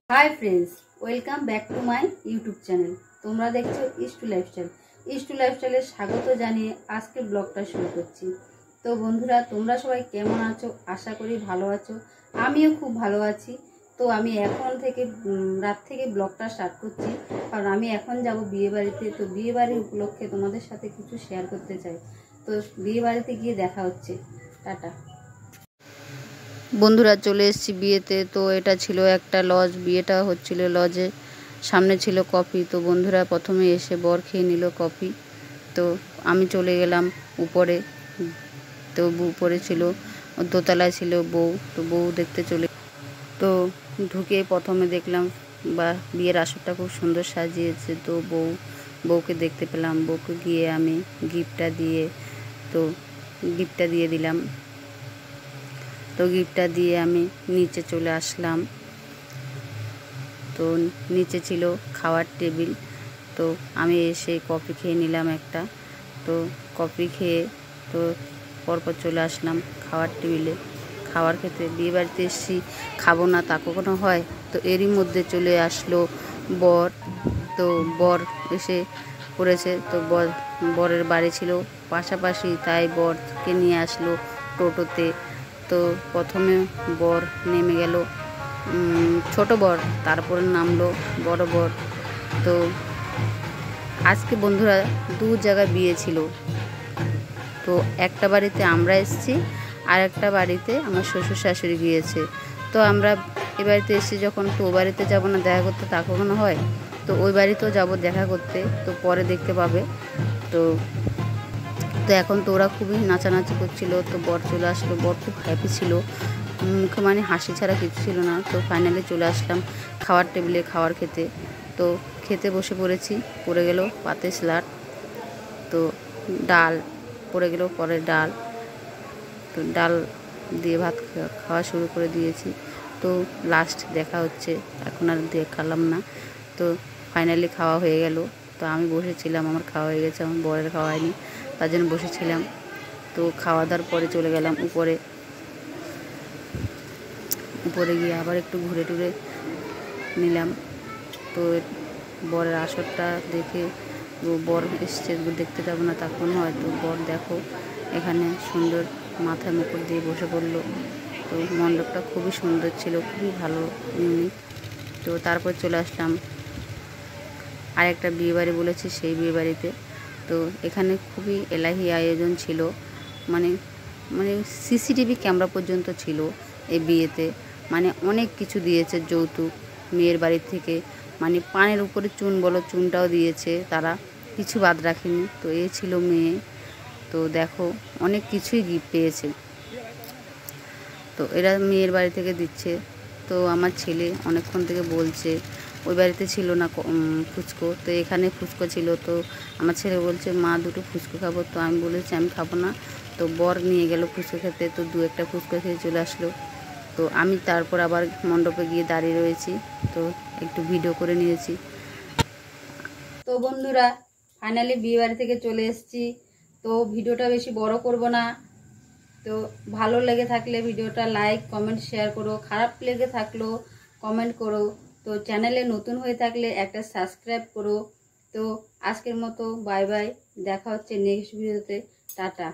Hi friends, welcome back to my YouTube channel. তোমরা দেখছো is to lifestyle. Is to লাইফস্টাইলে স্বাগত জানিয়ে আজকে ব্লগটা শুরু করছি। তো বন্ধুরা, তোমরা সবাই কেমন আছো? আশা করি ভালো আছো। আমিও খুব ভালো আছি। তো আমি এখন থেকে রাত থেকে ব্লগটা স্টার্ট করছি, কারণ আমি এখন যাব বিয়ে বাড়িতে। তো বিয়ে বাড়ির উপলক্ষে তোমাদের সাথে কিছু শেয়ার করতে চাই। তো বিয়ে বাড়িতে গিয়ে দেখা হচ্ছে। টাটা বন্ধুরা, চলে এসেছি বিয়েতে। তো এটা ছিল একটা লজ, বিয়েটা হচ্ছিল লজে, সামনে ছিল কফি। তো বন্ধুরা প্রথমে এসে বর খেয়ে নিল কফি। তো আমি চলে গেলাম উপরে। তো উপরে ছিল, দোতলায় ছিল বউ। তো বউ দেখতে চলে, তো ঢুকে প্রথমে দেখলাম বিয়ের আসরটা খুব সুন্দর সাজিয়েছে। তো বউকে দেখতে পেলাম। বউকে গিয়ে আমি গিফটটা দিয়ে দিলাম। তো গিফটটা দিয়ে আমি নিচে চলে আসলাম। তো নিচে ছিল খাওয়ার টেবিল। তো আমি এসে কফি খেয়ে নিলাম একটা। তো কফি খেয়ে তো পরপর চলে আসলাম খাওয়ার টেবিলে খাবার খেতে। বিয়ে বাড়িতে এসেছি, খাবো না তা কখনো হয়? তো এরই মধ্যে চলে আসলো বর। তো বর এসে পড়েছে। তো বরের বাড়ি ছিল পাশাপাশি, তাই বরকে নিয়ে আসলো টোটোতে। তো প্রথমে বর নেমে গেল, ছোট বর, তারপরে নামলো বড় বর। তো আজকে বন্ধুরা দু জায়গায় বিয়ে ছিল। তো একটা বাড়িতে আমরা এসেছি, আর একটা বাড়িতে আমার শ্বশুর শাশুড়ি গিয়েছে। তো আমরা এ বাড়িতে এসেছি যখন, তো ও বাড়িতে যাবো না দেখা করতে? তা কখনো হয়? তো ওই বাড়িতেও যাব দেখা করতে। তো পরে দেখতে পাবে। তো তো এখন তো ওরা খুবই নাচানাচি করছিল। তো বর চলে আসলো, বর খুব হ্যাপি ছিল, মুখে মানে হাসি ছাড়া কিছু ছিল না। তো ফাইনালি চলে আসলাম খাওয়ার টেবিলে খাবার খেতে। তো খেতে বসে পড়েছি। পড়ে গেল পাতে স্যালাড। তো ডাল পড়ে গেল, পরে ডাল। তো ডাল দিয়ে ভাত খাওয়া শুরু করে দিয়েছি। তো লাস্ট দেখা হচ্ছে, এখন আর দেখালাম না। তো ফাইনালি খাওয়া হয়ে গেল। তো আমি বসেছিলাম, আমার খাওয়া হয়ে গেছে, আমার বরের খাওয়া হয়নি, তার জন্য বসেছিলাম। তো খাওয়া দাওয়ার পরে চলে গেলাম উপরে গিয়ে আবার একটু ঘুরে টুরে নিলাম। তো বরের আসরটা দেখে, বর এসছে, দেখতে যাবো না তখন হয়তো? বর দেখো এখানে সুন্দর মাথায় মুকুট দিয়ে বসে পড়লো। তো মণ্ডপটা খুবই সুন্দর ছিল, খুবই ভালো, ইউনিক। তো তারপর চলে আসলাম আরেকটা বিয়েবাড়ি বলেছি, সেই বিয়েবাড়িতে। তো এখানে খুবই এলাহি আয়োজন ছিল, মানে মানে সিসিটিভি ক্যামেরা পর্যন্ত ছিল এই বিয়েতে। মানে অনেক কিছু দিয়েছে যৌতুক মেয়ের বাড়ি থেকে, মানে পানের উপরে চুন বলো, চুনটাও দিয়েছে তারা, কিছু বাদ রাখেনি। তো এ ছিল মেয়ে। তো দেখো অনেক কিছুই গিফট পেয়েছে। তো এরা মেয়ের বাড়ি থেকে দিচ্ছে। তো আমার ছেলে অনেকক্ষণ থেকে বলছে ওই বাড়িতে ছিল না ফুচকো, তো এখানে ফুচকো ছিল। তো আমার ছেলে বলছে মা দুটো ফুচকো খাবো। তো আমি বলেছি আমি খাবো না। তো বর নিয়ে গেল ফুচকো খেতে। তো দু একটা ফুচকো খেয়ে চলে আসলো। তো আমি তারপর আবার মণ্ডপে গিয়ে দাঁড়িয়ে রয়েছি। তো একটু ভিডিও করে নিয়েছি। তো বন্ধুরা, ফাইনালি বিয়ে বাড়ি থেকে চলে এসেছি। তো ভিডিওটা বেশি বড় করব না। তো ভালো লেগে থাকলে ভিডিওটা লাইক কমেন্ট শেয়ার করো, খারাপ লেগে থাকলেও কমেন্ট করো। তো চ্যানেলে নতুন হয়ে থাকলে একটা সাবস্ক্রাইব করো। তো আজকের মতো বাই বাই, দেখা হচ্ছে নেক্সট ভিডিওতে। টাটা।